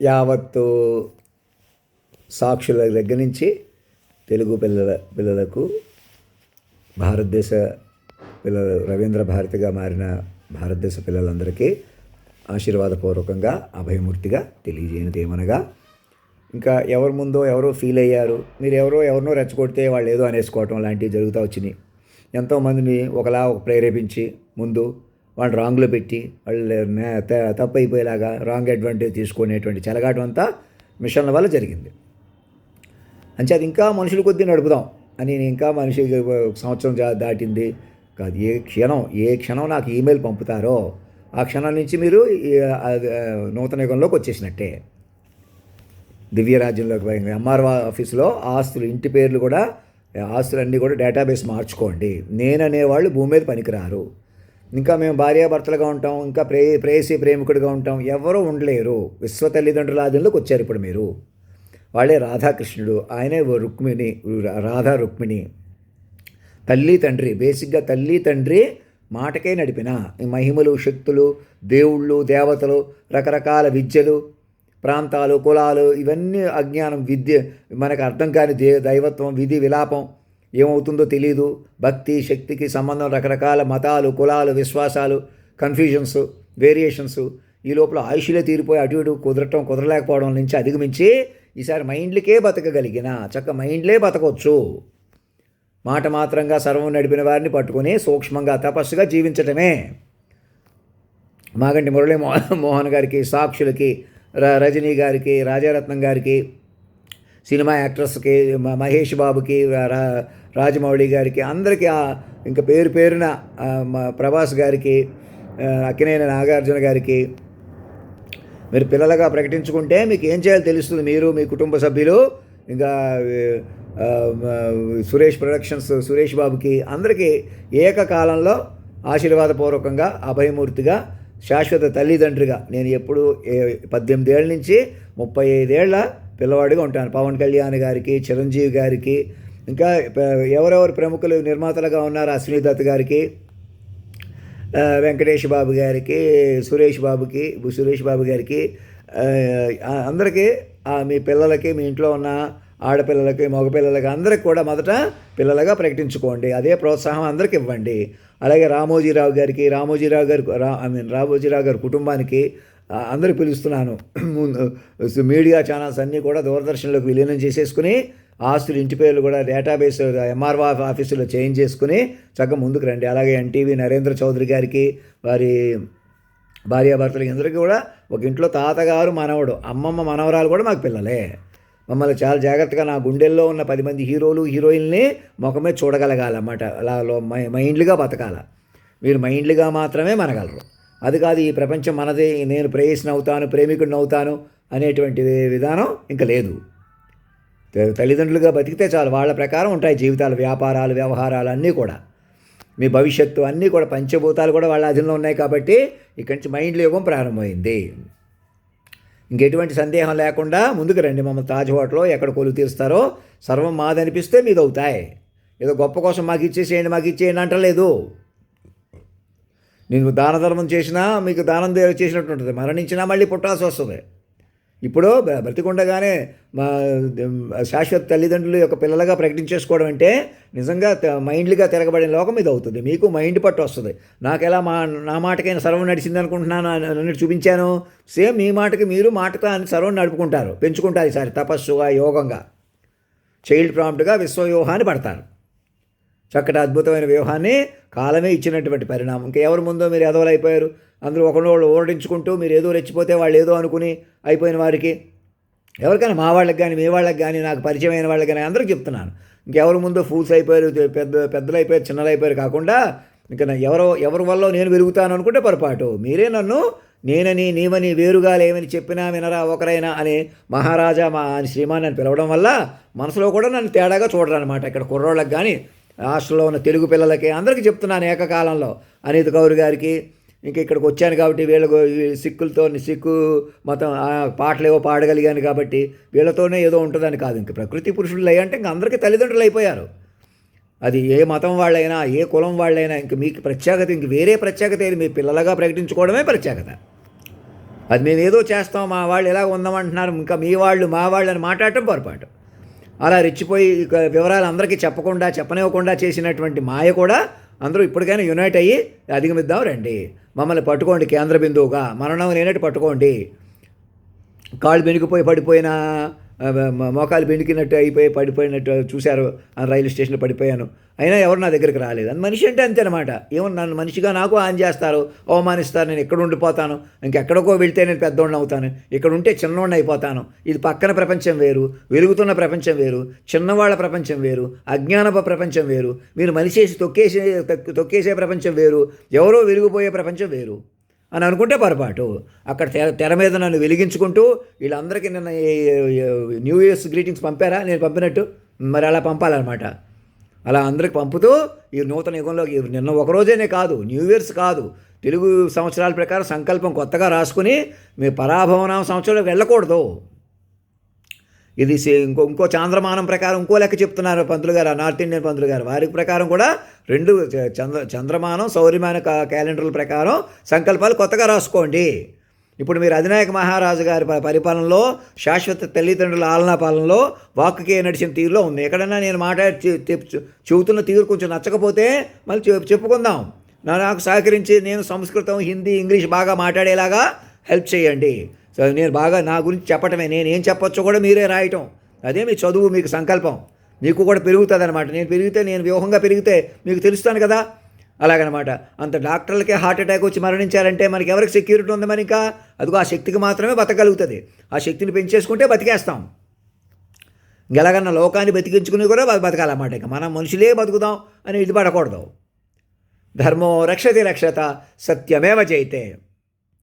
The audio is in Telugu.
యావత్తు సాక్షుల దగ్గర నుంచి తెలుగు పిల్లలకు భారతదేశ పిల్లలు రవీంద్ర భారతిగా మారిన భారతదేశ పిల్లలందరికీ ఆశీర్వాదపూర్వకంగా అభయమూర్తిగా తెలియజేయనిది ఏమనగా, ఇంకా ఎవరి ముందో ఎవరో ఫీల్ అయ్యారు, మీరు ఎవరినో రెచ్చగొడితే వాళ్ళు ఏదో అనేసుకోవటం లాంటివి జరుగుతూ వచ్చినాయి. ఎంతోమందిని ఒకలా ప్రేరేపించి ముందు వాళ్ళు రాంగ్లో పెట్టి వాళ్ళు తప్పు అయిపోయేలాగా రాంగ్ అడ్వాంటేజ్ తీసుకునేటువంటి చెలగాటం అంతా మిషన్ల వల్ల జరిగింది. అంటే అది ఇంకా మనుషుల కొద్దీ నడుపుదాం అని, ఇంకా మనిషి సంవత్సరం దాటింది కాదు, ఏ క్షణం నాకు ఈమెయిల్ పంపుతారో ఆ క్షణం నుంచి మీరు నూతన యుగంలోకి వచ్చేసినట్టే. దివ్యరాజ్యంలోకి పోయింది. ఎంఆర్ఓ ఆఫీసులో ఆస్తులు, ఇంటి పేర్లు కూడా, ఆస్తులన్నీ కూడా డేటాబేస్ మార్చుకోండి. నేననేవాళ్ళు భూమి మీద పనికిరారు. ఇంకా మేము భార్యాభర్తలుగా ఉంటాం, ఇంకా ప్రేయసి ప్రేమికుడిగా ఉంటాం, ఎవరూ ఉండలేరు. విశ్వ తల్లిదండ్రుల ఆధీనంలోకి వచ్చారు ఇప్పుడు మీరు. వాళ్ళే రాధాకృష్ణుడు, ఆయనే రుక్మిణి, రాధా రుక్మిణి. తల్లి తండ్రి, బేసిక్గా తల్లి తండ్రి మాటకే నడిపిన మహిమలు, శక్తులు, దేవుళ్ళు, దేవతలు, రకరకాల విద్యలు, ప్రాంతాలు, కులాలు, ఇవన్నీ అజ్ఞానం. విద్య మనకు అర్థం కాని దైవత్వం, విధి విలాపం ఏమవుతుందో తెలియదు. భక్తి శక్తికి సంబంధం, రకరకాల మతాలు, కులాలు, విశ్వాసాలు, కన్ఫ్యూజన్స్, వేరియేషన్స్. ఈ లోపల ఆయుష్లే తీరిపోయి అటు ఇటు కుదరలేకపోవడం నుంచి అధిగమించి ఈసారి మైండ్లకే బతకగలిగిన మైండ్లే బతకొచ్చు. మాట మాత్రంగా సర్వం నడిపిన వారిని పట్టుకుని సూక్ష్మంగా తపస్సుగా జీవించటమే. మాగంటి మురళీ మోహన్ గారికి, సాక్షులకి, రజనీ గారికి, రాజారత్నం గారికి, సినిమా యాక్ట్రెస్కి, మహేష్ బాబుకి, రాజమౌళి గారికి, అందరికీ, ఇంకా పేరు పేరున ప్రభాస్ గారికి, అక్కినేని నాగార్జున గారికి, మీరు పిల్లలుగా ప్రకటించుకుంటే మీకు ఏం చేయాలో తెలుస్తుంది. మీరు, మీ కుటుంబ సభ్యులు, ఇంకా సురేష్ ప్రొడక్షన్స్ సురేష్ బాబుకి, అందరికీ ఏకకాలంలో ఆశీర్వాదపూర్వకంగా అభయమూర్తిగా శాశ్వత తల్లిదండ్రిగా నేను ఎప్పుడు 18 ఏళ్ళ నుంచి 35 ఏళ్ల పిల్లవాడిగా ఉంటాను. పవన్ కళ్యాణ్ గారికి, చిరంజీవి గారికి, ఇంకా ఎవరెవరు ప్రముఖులు నిర్మాతలుగా ఉన్నారు, అశ్విని దత్ గారికి, వెంకటేష్ బాబు గారికి, సురేష్ బాబు గారికి, అందరికీ, మీ పిల్లలకి, మీ ఇంట్లో ఉన్న ఆడపిల్లలకి, మగపిల్లలకి, అందరికి కూడా మొదట పిల్లలుగా ప్రకటించుకోండి. అదే ప్రోత్సాహం అందరికి ఇవ్వండి. అలాగే రామోజీరావు గారి కుటుంబానికి అందరికి పిలుస్తున్నాను. మీడియా ఛానల్స్ అన్నీ కూడా దూరదర్శన్లోకి విలీనం చేసేసుకుని, ఆస్తులు, ఇంటి పేర్లు కూడా డేటాబేస్ ఎంఆర్ఓ ఆఫీసులో చేంజ్ చేసుకుని చక్కగా ముందుకు రండి. అలాగే ఎన్టీవీ నరేంద్ర చౌదరి గారికి, వారి భార్యాభర్తలకి అందరికీ కూడా ఒక ఇంట్లో తాతగారు మనవడు, అమ్మమ్మ మనవరాలు కూడా మాకు పిల్లలే. మమ్మల్ని చాలా జాగ్రత్తగా, నా గుండెల్లో ఉన్న 10 మంది హీరోలు, హీరోయిన్ని ముఖమే చూడగలగాలన్నమాట. అలా మైండ్లుగా బతకాల. మీరు మైండ్లుగా మాత్రమే మనగలరు. అది కాదు ఈ ప్రపంచం మనదే, నేను ప్రేయస్ని అవుతాను, ప్రేమికుడిని అవుతాను అనేటువంటి విధానం ఇంకా లేదు. తల్లిదండ్రులుగా బతికితే చాలు. వాళ్ళ ప్రకారం ఉంటాయి జీవితాలు, వ్యాపారాలు, వ్యవహారాలు అన్నీ కూడా. మీ భవిష్యత్తు అన్నీ కూడా, పంచభూతాలు కూడా వాళ్ళ అధీనంలో ఉన్నాయి. కాబట్టి ఇక్కడి నుంచి మైండ్ల యుగం ప్రారంభమైంది. ఇంకెటువంటి సందేహం లేకుండా ముందుకు రండి. మమ్మల్ని తాజ్ హోటల్లో ఎక్కడ కొలు తీస్తారో సర్వం మాదనిపిస్తే మీది అవుతాయి. ఏదో గొప్ప కోసం మాకు ఇచ్చేసేయండి అంటలేదు. నేను దాన ధర్మం చేసినా మీకు దానం చేసినట్టు ఉంటుంది. మరణించినా మళ్ళీ పుట్టాల్సి వస్తుంది. ఇప్పుడు బ్రతికుండగానే మా శాశ్వత తల్లిదండ్రుల యొక్క పిల్లలుగా ప్రకటించేసుకోవడం అంటే నిజంగా మైండ్లుగా తిరగబడిన లోకం ఇది అవుతుంది. మీకు మైండ్ పట్టు వస్తుంది. నాకెలా నా మాటకైనా సర్వం నడిచింది అనుకుంటున్నాను అన్నట్టు చూపించాను. సేమ్ మీ మాటకి మీరు మాటతో సర్వం నడుపుకుంటారు, పెంచుకుంటారు. ఈసారి తపస్సుగా, యోగంగా, చైల్డ్ ప్రాంప్ట్గా విశ్వవ్యూహాన్ని పడతారు. చక్కటి అద్భుతమైన వ్యూహాన్ని కాలమే ఇచ్చినటువంటి పరిణామం. ఇంకా ఎవరి ముందో మీరు ఎదవలైపోయారు. అందరూ ఒకళ్ళు ఓడించుకుంటూ మీరు ఏదో రెచ్చిపోతే వాళ్ళు ఏదో అనుకుని అయిపోయిన వారికి, ఎవరికైనా మా వాళ్ళకి కానీ, మీ వాళ్ళకి కానీ, నాకు పరిచయమైన వాళ్ళకి కానీ అందరికీ చెప్తున్నాను. ఇంకెవరి ముందో ఫూల్స్ అయిపోయారు, పెద్దలు అయిపోయారు, చిన్నలు అయిపోయారు కాకుండా, ఇంకా ఎవరి వల్ల నేను వెలుగుతాను అనుకుంటే పొరపాటు. మీరే నన్ను నేనని, నీవని, వేరుగా లేవని చెప్పినా వినరా ఒకరైనా అని మహారాజా అని శ్రీమాన్ అని పిలవడం వల్ల మనసులో కూడా నన్ను తేడాగా చూడరనమాట. ఇక్కడ కుర్రోళ్ళకి కానీ, హాస్టల్లో ఉన్న తెలుగు పిల్లలకి అందరికీ చెప్తున్నాను ఏకకాలంలో. అనిత కౌర్ గారికి, ఇంకా ఇక్కడికి వచ్చాను కాబట్టి వీళ్ళకు సిక్కులతో, సిక్కు మతం పాటలు ఏవో పాడగలిగాను కాబట్టి వీళ్ళతోనే ఏదో ఉంటుందని కాదు. ఇంక ప్రకృతి పురుషులు అయ్యంటే ఇంక అందరికీ తల్లిదండ్రులు అయిపోయారు. అది ఏ మతం వాళ్ళైనా, ఏ కులం వాళ్ళైనా, ఇంక మీకు ప్రత్యేకత, ఇంక వేరే ప్రత్యేకత ఏది? మీ పిల్లలుగా ప్రకటించుకోవడమే ప్రత్యేకత. అది మేమేదో చేస్తాం, మా వాళ్ళు ఎలా ఉందామంటున్నారు, ఇంకా మీ వాళ్ళు మా వాళ్ళు అని మాట్లాడటం పొరపాటు. అలా రెచ్చిపోయి వివరాలు అందరికీ చెప్పనివ్వకుండా చేసినటువంటి మాయ కూడా అందరూ ఇప్పటికైనా యునైట్ అయ్యి అధిగమిద్దాం రండి. మమ్మల్ని పట్టుకోండి, కేంద్ర బిందువుగా మరణం లేనట్టు పట్టుకోండి. కాళ్ళు బెనికిపోయి పడిపోయిన మోకాలు బెనికినట్టు అయిపోయి పడిపోయినట్టు చూశారు, రైలు స్టేషన్లో పడిపోయాను, అయినా ఎవరు నా దగ్గరికి రాలేదు. అని మనిషి అంటే అంతే అనమాట. ఏమో నన్ను మనిషిగా నాకు ఆన్ చేస్తారు, అవమానిస్తారు, నేను ఎక్కడ ఉండిపోతాను, ఇంకెక్కడికో వెళ్తే నేను పెద్దోడిని అవుతాను, ఇక్కడ ఉంటే చిన్నోడిని అయిపోతాను. ఇది పక్కన ప్రపంచం వేరు, వెలుగుతున్న ప్రపంచం వేరు, చిన్నవాళ్ళ ప్రపంచం వేరు, అజ్ఞానప ప్రపంచం వేరు, మీరు మనిషేసి తొక్కేసే ప్రపంచం వేరు, ఎవరో వెలిగిపోయే ప్రపంచం వేరు అని అనుకుంటే పొరపాటు. అక్కడ తెర మీద నన్ను వెలిగించుకుంటూ వీళ్ళందరికీ నిన్న న్యూ ఇయర్స్ గ్రీటింగ్స్ పంపారా, నేను పంపినట్టు మరి అలా పంపాలన్నమాట. అలా అందరికి పంపుతూ ఈ నూతన యుగంలో నిన్న ఒకరోజేనే కాదు, న్యూ ఇయర్స్ కాదు, తెలుగు సంవత్సరాల ప్రకారం సంకల్పం కొత్తగా రాసుకుని మీ పరాభవనామ సంవత్సరంలోకి వెళ్ళకూడదు. ఇది ఇంకో చాంద్రమానం ప్రకారం ఇంకో లెక్క చెప్తున్నారు పంతులు గారు, నార్త్ ఇండియన్ పంతులు గారు. వారి ప్రకారం కూడా 2 చంద్రమానం సౌర్యమాన క్యాలెండర్ల ప్రకారం సంకల్పాలు కొత్తగా రాసుకోండి. ఇప్పుడు మీరు అధినాయక మహారాజు గారి పరిపాలనలో, శాశ్వత తల్లిదండ్రుల ఆలనా పాలనలో వాక్కుకే నడిచిన తీరులో ఉంది. ఎక్కడన్నా నేను చెబుతున్న తీరు కొంచెం నచ్చకపోతే మళ్ళీ చెప్పుకుందాం. నాకు సహకరించి నేను సంస్కృతం, హిందీ, ఇంగ్లీష్ బాగా మాట్లాడేలాగా హెల్ప్ చేయండి. సో నేను బాగా నా గురించి చెప్పటమే, నేను ఏం చెప్పొచ్చో కూడా మీరే రాయటం, అదే మీ చదువు, మీకు సంకల్పం, మీకు కూడా పెరుగుతుంది అనమాట. నేను వ్యూహంగా పెరిగితే మీకు తెలుస్తాను కదా, అలాగనమాట. అంత డాక్టర్లకే హార్ట్ అటాక్ వచ్చి మరణించారంటే మనకి ఎవరికి సెక్యూరిటీ ఉంది? మరి ఇంకా అదిగో ఆ శక్తికి మాత్రమే బతకగలుగుతుంది. ఆ శక్తిని పెంచేసుకుంటే బతికేస్తాం. ఇంకెలాగన్నా లోకాన్ని బతికించుకుని కూడా బతకాలన్నమాట. ఇక మనం మనుషులే బతుకుదాం అని ఇది పడకూడదు. ధర్మో రక్షతి రక్షత, సత్యమేవ జయతే.